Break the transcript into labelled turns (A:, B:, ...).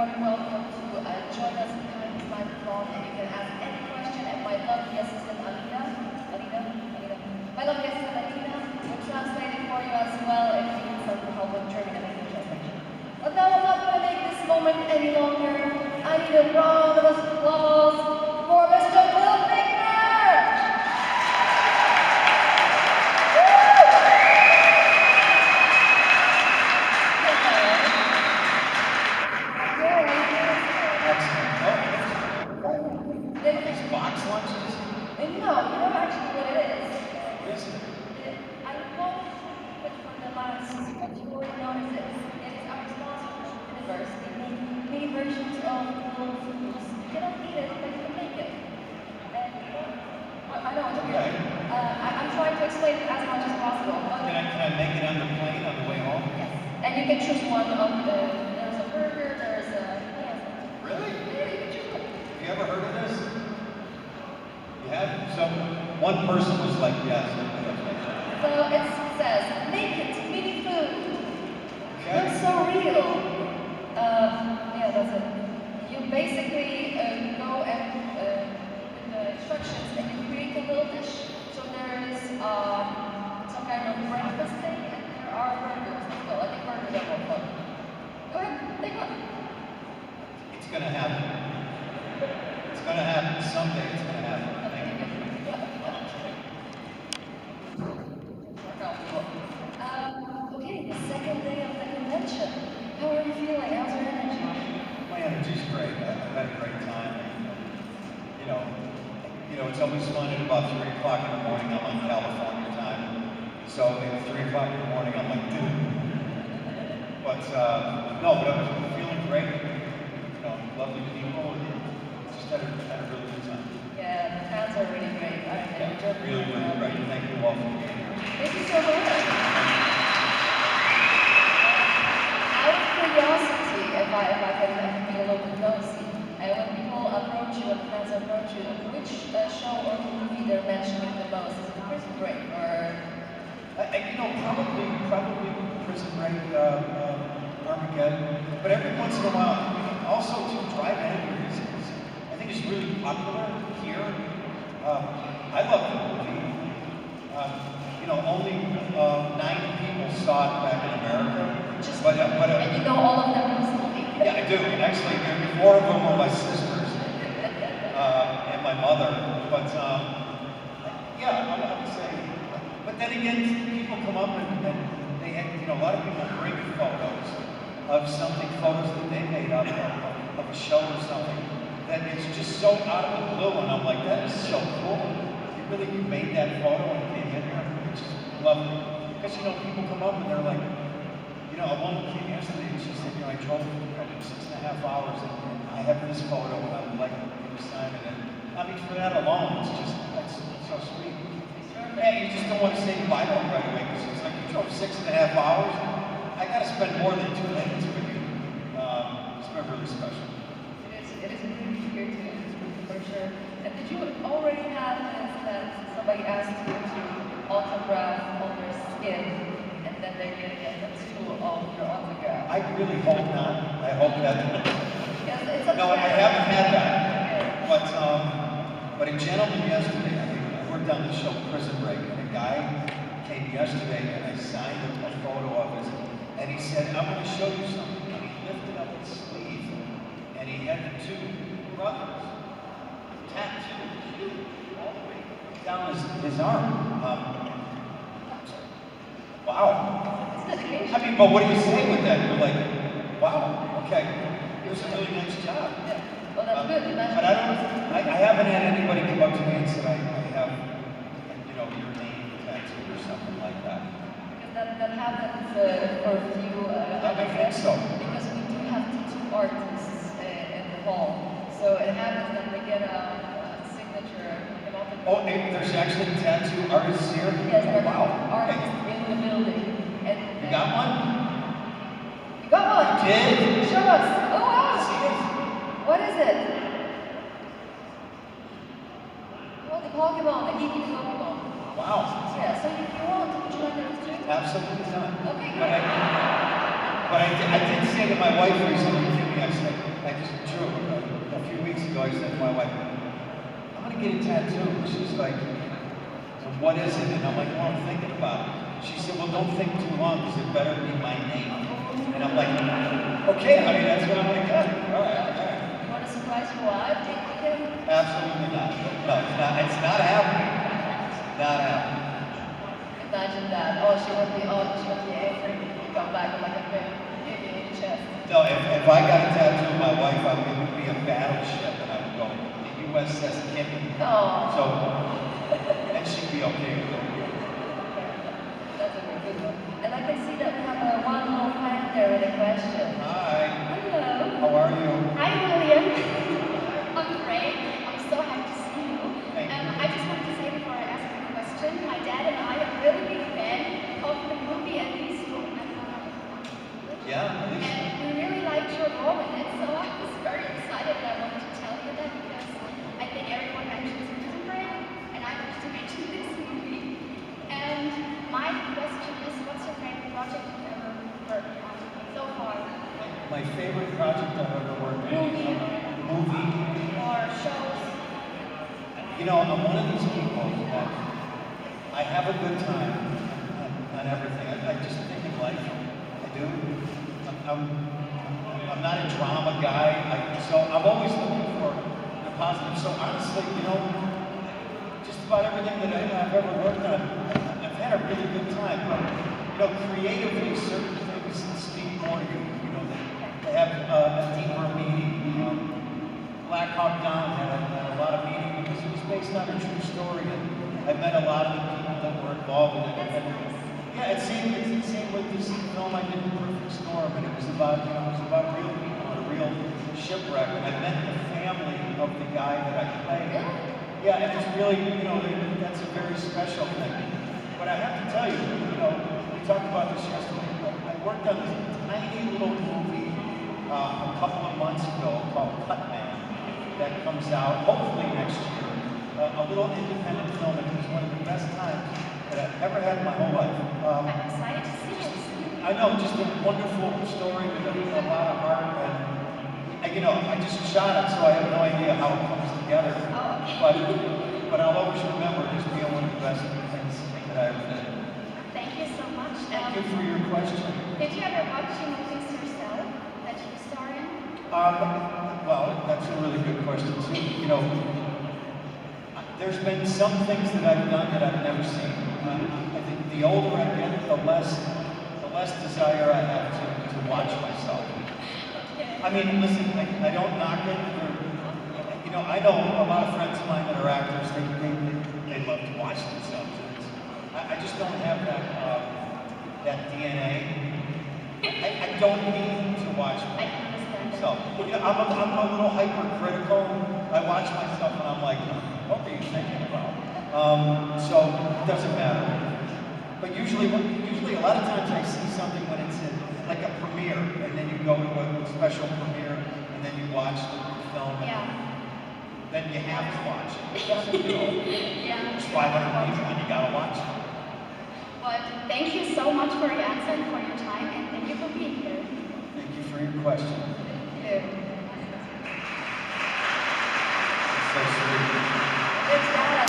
A: more than welcome to join us behind this microphone, and you can ask any question, and my lovely assistant Alina, my lovely assistant Alina will translate it for you as well if you need some help with German and English translation. But now I'm not going to make this moment any longer. I need a round of applause for Mr. William Fichtner!
B: Box lunches?
A: No, you know actually what it is.
B: What is it?
A: I won't keep it for the last, but you already noticed it. It is our sponsor from the university, mini versions of little foods. You cannot eat it, but you can make it. And I know it's okay. I'm trying to explain it as much as possible.
B: Can I make it on the plane on the way home?
A: Yes. And you can choose one of the, there's a burger, there's a, yes.
B: Really?
A: Yeah, you can choose one.
B: Have you ever heard of this? You have? So one person was like, yes.
A: So it says, make it mini food.
B: Okay.
A: Looks so real. Yeah, that's it. You basically go and with the instructions and you create a little dish. So there is some kind of breakfast thing and there are burgers as well. I think burgers are more fun. Go ahead, take one.
B: It's going to happen. It's going to happen. Someday it's going to happen.
A: Okay, the second day of the convention. How are you feeling? How's your energy?
B: My energy's great. I've had a great time. You know, it's always fun at about 3 o'clock in the morning. I'm on California time. So at 3 o'clock in the morning, I'm like, dude. But I'm feeling great. You know, lovely people. And just had a really good time.
A: Yeah, the fans are really great.
B: Really great. Thank you all for being here.
A: Thank you so much. Out of curiosity, if I can be a little bit nosy, when people approach you, when fans approach you, which show or movie they're mentioning the most? Is it Prison Break or?
B: Probably Prison Break, Armageddon. But every once in a while, also to Drive Angry I think it's really popular here. I love the movie. Only 9 people saw it back in America.
A: And you know all of them personally.
B: Yeah, I do. And actually, 4 of them were my sisters and my mother. But yeah, I would say. But then again, people come up and they have, a lot of people bring photos of something, photos that they made up of a show or something. That it's just so out of the blue, and I'm like, that is so cool. You made that photo and came in here, which is lovely. Because people come up and they're like, a woman came yesterday and she said, I drove 6.5 hours and I have this photo and I would like you to sign it. And I mean, for that alone, it's so sweet. Yeah, you just don't want to say goodbye to them right away because it's like you drove 6.5 hours. I got to spend more than 2 minutes with you. It's been really special.
A: It is really here too, for sure. And did you already have this that somebody asked you to autograph on their skin, and then they're going to get a tattoo of your autograph?
B: I really hope not. I hope that.
A: Yes, it's a
B: no, I haven't had that. But a gentleman yesterday, I worked on the show Prison Break, and a guy came yesterday and I signed a photo of his, and he said, I'm going to show you something. And he lifted up his sleeve, and he had the 2 brothers tattooed all the way down his arm. Wow.
A: It's dedication.
B: I mean, but what do you say with that? You're like, wow, okay. It was a really nice job.
A: Yeah. Well, that's good.
B: But I haven't had anybody come up to me and say I have, your name tattooed or something like that.
A: Because that happens for a few.
B: I think so.
A: Because we do have tattoo artists in the hall. So it happens that they get a signature.
B: Oh, there's actually tattoo artists here?
A: Yes, there
B: wow.
A: are artists in the building.
B: You got one?
A: You got one?
B: You did?
A: Show us. Oh, wow.
B: See it?
A: What is it? Oh, the Pokemon, the geeky Pokemon.
B: Wow.
A: Yeah, so if you want, would you like to do it?
B: Absolutely not.
A: Okay,
B: But I did say to my wife recently, I said, I said to my wife, I'm gonna get a tattoo. She's like, so what is it? And I'm like, well, I'm thinking about it. She said, well, don't think too long because it better be my name. And I'm like, okay, honey, that's what I'm gonna get. All right, all right.
A: You want to surprise your wife? Do you think him?
B: Absolutely not. No, it's not happening. It's not happening.
A: Imagine that. Oh, she won't be angry. You come back with like a big in your chest.
B: No, if I got a tattoo of my wife, it would be a battleship, and I would go, the USS Kimmy.
A: Oh.
B: So, and she'd be okay with it.
A: That's a very good one. And I can see that we have one little fan there with a question.
B: Hi.
A: Hello.
B: How are you?
C: Hi, William. I'm great. I'm so happy to see you.
B: Thank you.
C: I just wanted to say before I ask you a question, my dad and I are really big fan of the movie At Least One.
B: Yeah, at least.
C: And we really liked your role in it, so I was very excited and I wanted to tell you that because I think everyone mentions Prison Break, and I wanted to mention this movie. And my question is, what's your favorite project you've ever worked on so far?
B: My favorite project I've ever worked on. Movie.
C: Or shows?
B: You know, I'm one of these people that I have a good time on everything. I just think in life, I do. I'm not a drama guy, so I'm always looking for the positive. So honestly, you know, just about everything that I've ever worked on, I've had a really good time. But you know, creatively, certain things speak more to you. You know, they have a deeper meaning. Black Hawk Down had a lot of meaning because it was based on a true story, and I met a lot of the people that were involved in it. And yeah, it's the same with this film I did, Perfect Storm, and it was about real people and a real shipwreck, and I met the family of the guy that I played. Yeah, and it's really, you know, that's a very special thing. But I have to tell you, you know, we talked about this yesterday. I worked on this tiny little movie a couple of months ago called Cut Man that comes out hopefully next year. A little independent film, and it was one of the best times that I've ever had in my whole life.
C: I'm excited to see it.
B: I know, just a wonderful story with a lot of heart, and you know, I just shot it, so I have no idea how it comes together. But I'll always remember it as being one of the best things that I ever did.
C: Thank you so much.
B: Thank you for your question.
C: Did you ever watch movies yourself that you star in?
B: Well, that's a really good question too. You know, there's been some things that I've done that I've never seen. I think the older I get, the less desire I have to watch myself. I mean, listen, I don't knock it. You know, I know a lot of friends of mine that are actors. They love to watch themselves. I just don't have that DNA. I don't need to watch myself. You know, I'm a little hypercritical. I watch myself and I'm like, what are you thinking about? So it doesn't matter. But usually a lot of times I see something when it's in like a premiere, and then you go to a special premiere, and then you watch the film.
C: Yeah.
B: Then you have to watch it. You know,
C: Yeah.
B: there's 500 people and you gotta watch it.
C: But thank you so much for your answer and for your time, and thank you for being here.
B: Thank you for your question.
A: Thank you.
B: It's so sweet.
A: There's that